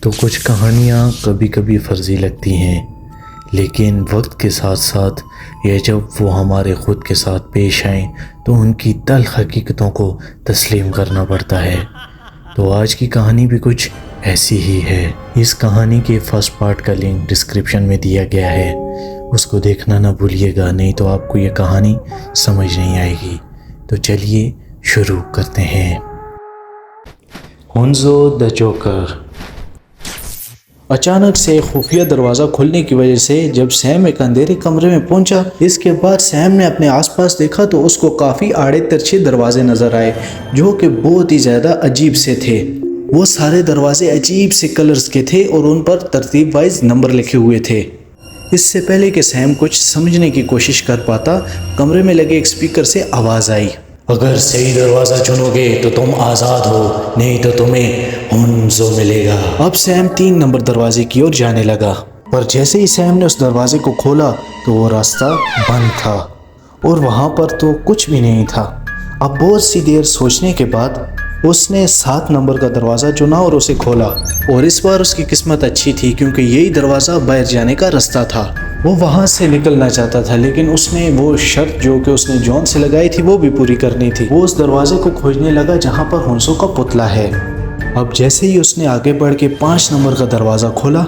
तो कुछ कहानियाँ कभी कभी फर्जी लगती हैं, लेकिन वक्त के साथ साथ यह जब वो हमारे ख़ुद के साथ पेश आएं तो उनकी तल्ख़ हकीकतों को तस्लीम करना पड़ता है। तो आज की कहानी भी कुछ ऐसी ही है। इस कहानी के फर्स्ट पार्ट का लिंक डिस्क्रिप्शन में दिया गया है, उसको देखना ना भूलिएगा, नहीं तो आपको ये कहानी समझ नहीं आएगी। तो चलिए शुरू करते हैं। हुंजो द जोकर। अचानक से खुफिया दरवाज़ा खुलने की वजह से जब सैम एक अंधेरे कमरे में पहुंचा, इसके बाद सैम ने अपने आसपास देखा तो उसको काफ़ी आड़े तिरछे दरवाजे नज़र आए जो कि बहुत ही ज़्यादा अजीब से थे। वो सारे दरवाजे अजीब से कलर्स के थे और उन पर तरतीब वाइज नंबर लिखे हुए थे। इससे पहले कि सैम कुछ समझने की कोशिश कर पाता, कमरे में लगे एक स्पीकर से आवाज़ आई, अगर सही दरवाज़ा चुनोगे तो तुम आज़ाद हो, नहीं तो तुम्हें हुंजो मिलेगा। अब सैम 3 नंबर दरवाजे की ओर जाने लगा, पर जैसे ही सैम ने उस दरवाजे को खोला तो वो रास्ता बंद था और वहाँ पर तो कुछ भी नहीं था। अब बहुत सी देर सोचने के बाद उसने 7 नंबर का दरवाज़ा चुना और उसे खोला, और इस बार उसकी किस्मत अच्छी थी क्योंकि यही दरवाज़ा बाहर जाने का रास्ता था। वो वहाँ से निकलना चाहता था, लेकिन उसने वो शर्त जो कि उसने जॉन से लगाई थी वो भी पूरी करनी थी। वो उस दरवाजे को खोजने लगा जहाँ पर हुंजो का पुतला है। अब जैसे ही उसने आगे बढ़ के 5 नंबर का दरवाज़ा खोला,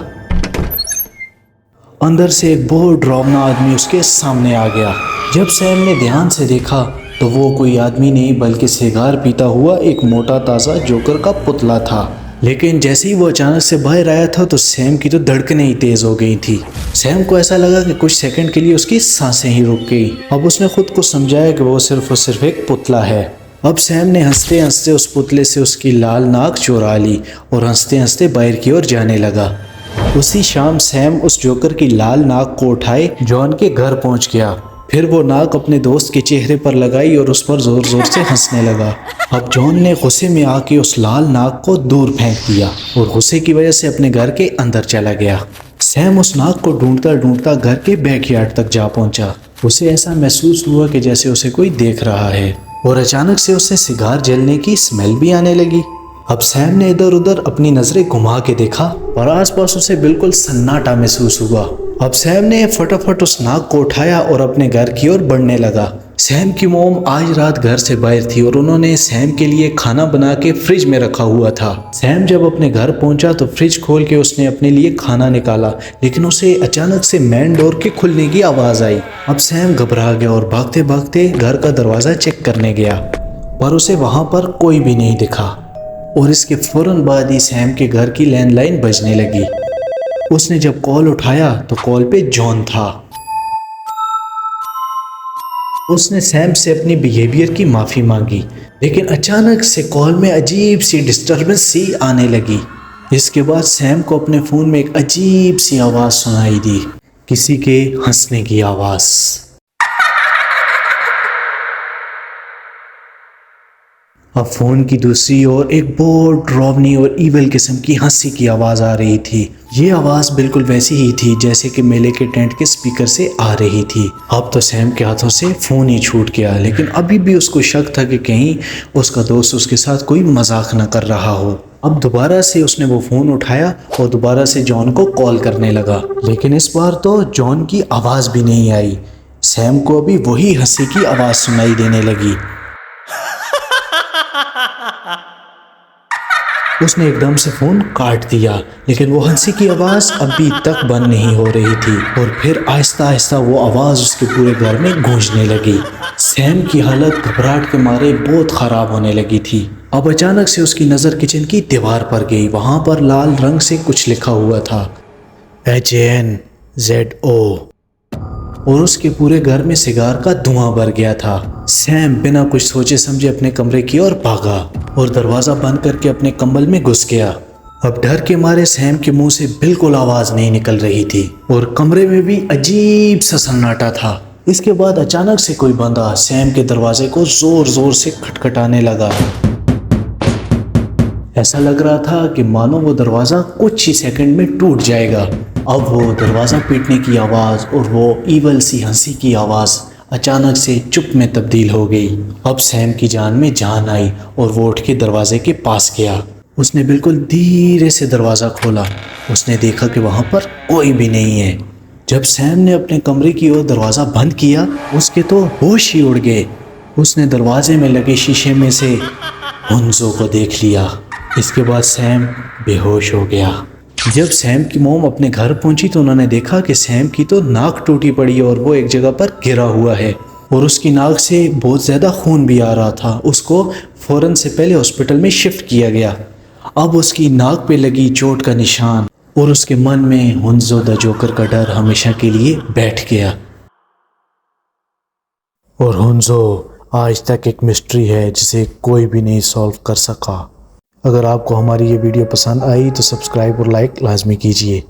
अंदर से एक बहुत डरावना आदमी उसके सामने आ गया। जब सैम ने ध्यान से देखा तो वो कोई आदमी नहीं बल्कि सिगार पीता हुआ एक मोटा ताज़ा जोकर का पुतला था। लेकिन जैसे ही वो अचानक से बाहर आया था तो सैम की तो धड़कनें ही तेज़ हो गई थी। सैम को ऐसा लगा कि कुछ सेकंड के लिए उसकी सांसें ही रुक गई। अब उसने खुद को समझाया कि वो सिर्फ और सिर्फ एक पुतला है। अब सैम ने हंसते हंसते उस पुतले से उसकी लाल नाक चुरा ली और हंसते हंसते बाहर की ओर जाने लगा। उसी शाम सैम उस जोकर की लाल नाक को उठाए जॉन के घर पहुंच गया। फिर वो नाक अपने दोस्त के चेहरे पर लगाई और उस पर जोर जोर से हंसने लगा। अब जॉन ने गुस्से में आके उस लाल नाक को दूर फेंक दिया और गुस्से की वजह से अपने घर के अंदर चला गया। सैम उस नाक को ढूंढता ढूंढता घर के बैकयार्ड तक जा पहुंचा। उसे ऐसा महसूस हुआ कि जैसे उसे कोई देख रहा है, और अचानक से उसे सिगार जलने की स्मेल भी आने लगी। अब सैम ने इधर उधर अपनी नजरें घुमा के देखा और आसपास उसे बिल्कुल सन्नाटा महसूस हुआ। अब सैम ने फटाफट उस नाक को उठाया और अपने घर की ओर बढ़ने लगा। सैम की मोम आज रात घर से बाहर थी और उन्होंने सैम के लिए खाना बना के फ्रिज में रखा हुआ था। सैम जब अपने घर पहुंचा तो फ्रिज खोल के उसने अपने लिए खाना निकाला, लेकिन उसे अचानक से मेन डोर के खुलने की आवाज़ आई। अब सैम घबरा गया और भागते भागते घर का दरवाज़ा चेक करने गया, पर उसे वहाँ पर कोई भी नहीं दिखा। और इसके फौरन बाद ही सैम के घर की लैंडलाइन बजने लगी। उसने जब कॉल उठाया तो कॉल पे जॉन था। उसने सैम से अपनी बिहेवियर की माफ़ी मांगी, लेकिन अचानक से कॉल में अजीब सी डिस्टर्बेंस सी आने लगी। इसके बाद सैम को अपने फ़ोन में एक अजीब सी आवाज़ सुनाई दी, किसी के हंसने की आवाज़। अब फ़ोन की दूसरी ओर एक बहुत डरावनी और ईवल किस्म की हंसी की आवाज़ आ रही थी। ये आवाज़ बिल्कुल वैसी ही थी जैसे कि मेले के टेंट के स्पीकर से आ रही थी। अब तो सैम के हाथों से फ़ोन ही छूट गया, लेकिन अभी भी उसको शक था कि कहीं उसका दोस्त उसके साथ कोई मजाक न कर रहा हो। अब दोबारा से उसने वो फ़ोन उठाया और दोबारा से जॉन को कॉल करने लगा, लेकिन इस बार तो जॉन की आवाज़ भी नहीं आई। सैम को अभी वही हंसी की आवाज़ सुनाई देने लगी। उसने एकदम से फ़ोन काट दिया, लेकिन वो हंसी की आवाज़ अभी तक बंद नहीं हो रही थी और फिर आहिस्ता आहिस्ता वो आवाज़ उसके पूरे घर में गूंजने लगी। सैम की हालत घबराहट के मारे बहुत ख़राब होने लगी थी। अब अचानक से उसकी नज़र किचन की दीवार पर गई। वहाँ पर लाल रंग से कुछ लिखा हुआ था, HANZO, और उसके पूरे घर में सिगार का धुआं भर गया था। सैम बिना कुछ सोचे समझे अपने कमरे की ओर भागा और दरवाज़ा बंद करके अपने कंबल में घुस गया। अब डर के मारे सैम के मुंह से बिल्कुल आवाज़ नहीं निकल रही थी और कमरे में भी अजीब सा सन्नाटा था। इसके बाद अचानक से कोई बंदा सैम के दरवाजे को ज़ोर ज़ोर से खटखटाने लगा। ऐसा लग रहा था कि मानो वो दरवाज़ा कुछ ही सेकंड में टूट जाएगा। अब वो दरवाज़ा पीटने की आवाज़ और वो ईवल सी हंसी की आवाज़ अचानक से चुप में तब्दील हो गई। अब सैम की जान में जान आई और वो उठ के दरवाजे के पास गया उसने बिल्कुल धीरे से दरवाज़ा खोला। उसने देखा कि वहाँ पर कोई भी नहीं है। जब सैम ने अपने कमरे की ओर दरवाज़ा बंद किया, उसके तो होश ही उड़ गए। उसने दरवाजे में लगे शीशे में से हुंजो को देख लिया। इसके बाद सैम बेहोश हो गया। जब सैम की मॉम अपने घर पहुंची तो उन्होंने देखा कि सैम की तो नाक टूटी पड़ी है और वो एक जगह पर गिरा हुआ है और उसकी नाक से बहुत ज़्यादा खून भी आ रहा था। उसको फ़ौरन से पहले हॉस्पिटल में शिफ्ट किया गया। अब उसकी नाक पे लगी चोट का निशान और उसके मन में हुंजो द जोकर का डर हमेशा के लिए बैठ गया। और हुंजो आज तक एक मिस्ट्री है जिसे कोई भी नहीं सॉल्व कर सका। अगर आपको हमारी ये वीडियो पसंद आई तो सब्सक्राइब और लाइक लाजमी कीजिए।